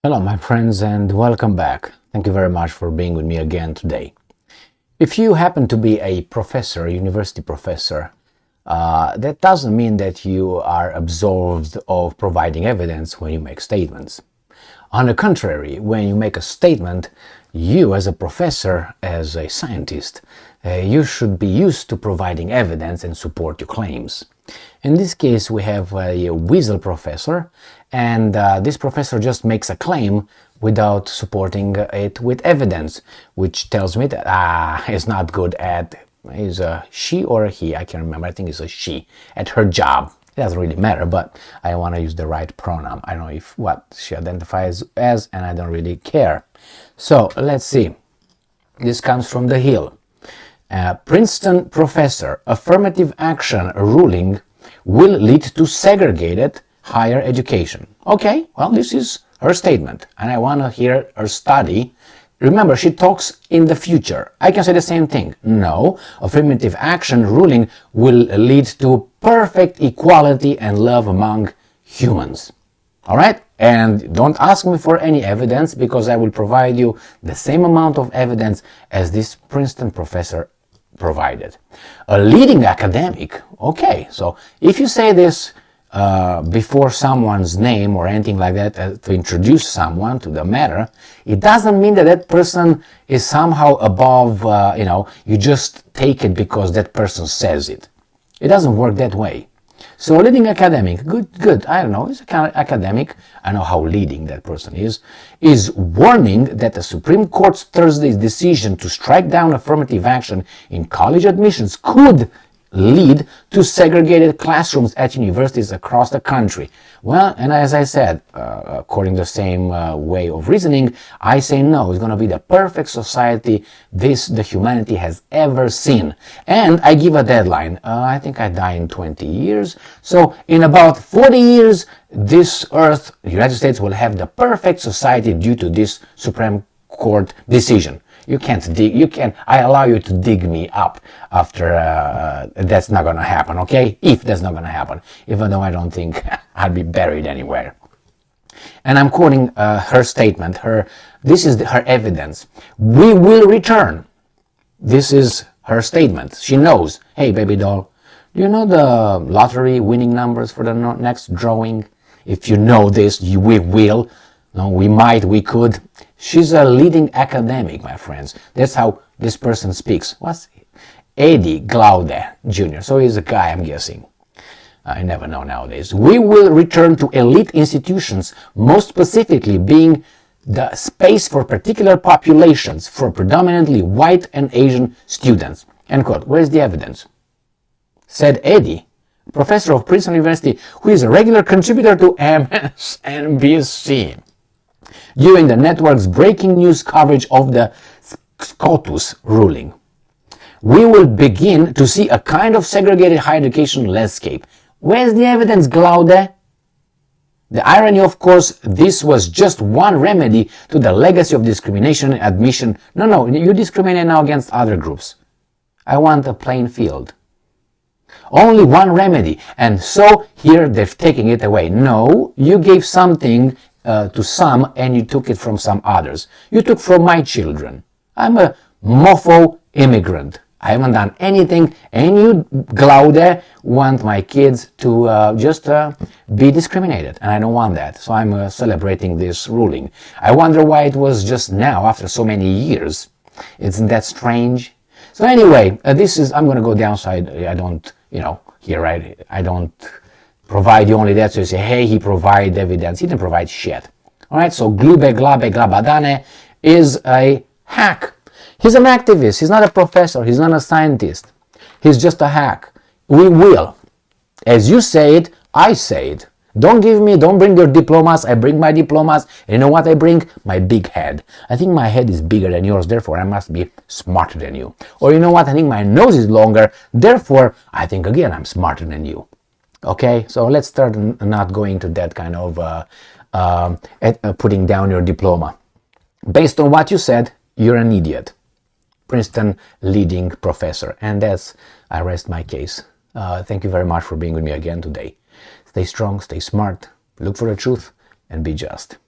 Hello, my friends, and welcome back. Thank you very much for being with me again today. If you happen to be a professor, a university professor, that doesn't mean that you are absolved of providing evidence when you make statements. On the contrary, when you make a statement, you as a professor, as a scientist, you should be used to providing evidence and support your claims. In this case, we have a weasel professor, and this professor just makes a claim without supporting it with evidence, which tells me that he's not good at, is a she or a he, I can't remember, I think it's a she, at her job. It doesn't really matter, but I want to use the right pronoun. I don't know if what she identifies as, and I don't really care. So let's see. This comes from the Hill. Princeton professor, affirmative action ruling will lead to segregated higher education. Okay, well, this is her statement, and I want to hear her study. Remember, she talks in the future. I can say the same thing. No, affirmative action ruling will lead to perfect equality and love among humans. All right? And don't ask me for any evidence, because I will provide you the same amount of evidence as this Princeton professor provided. A leading academic. Okay, so if you say this before someone's name or anything like that, to introduce someone to the matter, it doesn't mean that that person is somehow above, you just take it because that person says it. It doesn't work that way. So a leading academic, good, I don't know, he's a kind of academic, I know how leading that person is warning that the Supreme Court's Thursday's decision to strike down affirmative action in college admissions could lead to segregated classrooms at universities across the country. Well, and as I said, according to the same way of reasoning, I say no. It's going to be the perfect society the humanity has ever seen. And I give a deadline. I think I die in 20 years. So in about 40 years, this earth, the United States, will have the perfect society due to this Supreme Court decision. You can't dig, I allow you to dig me up after that's not going to happen, okay? If that's not going to happen. Even though I don't think I'll be buried anywhere. And I'm quoting her statement, this is her evidence. We will return. This is her statement. She knows, hey, baby doll, do you know the lottery winning numbers for the next drawing? If you know this, we will. No, we might, we could. She's a leading academic, my friends. That's how this person speaks. What's Eddie Glaude Jr.? So he's a guy, I'm guessing. I never know nowadays. We will return to elite institutions, most specifically being the space for particular populations, for predominantly white and Asian students. End quote. Where's the evidence? Said Eddie, professor of Princeton University, who is a regular contributor to MSNBC. During the network's breaking news coverage of the SCOTUS ruling. We will begin to see a kind of segregated higher education landscape. Where's the evidence, Glaude? The irony, of course, this was just one remedy to the legacy of discrimination and admission. No, you discriminate now against other groups. I want a plain field. Only one remedy, and so here they're taking it away. No, you gave something to some and you took it from some others. You took from my children. I'm a mofo immigrant. I haven't done anything, and you, Glaude, want my kids to just be discriminated, and I don't want that. So I'm celebrating this ruling. I wonder why it was just now, after so many years. Isn't that strange? So anyway, I'm going to go downside. I don't, I don't provide you only that, so you say, hey, he provided evidence. He didn't provide shit. All right, so Glube, Glabe, Glabadane is a hack. He's an activist. He's not a professor. He's not a scientist. He's just a hack. We will. As you say it, I say it. Don't bring your diplomas. I bring my diplomas. And you know what I bring? My big head. I think my head is bigger than yours, therefore I must be smarter than you. Or you know what? I think my nose is longer, therefore I think again I'm smarter than you. Okay, so let's start not going to that kind of putting down your diploma. Based on what you said, you're an idiot. Princeton leading professor. And I rest my case. Thank you very much for being with me again today. Stay strong, stay smart, look for the truth, and be just.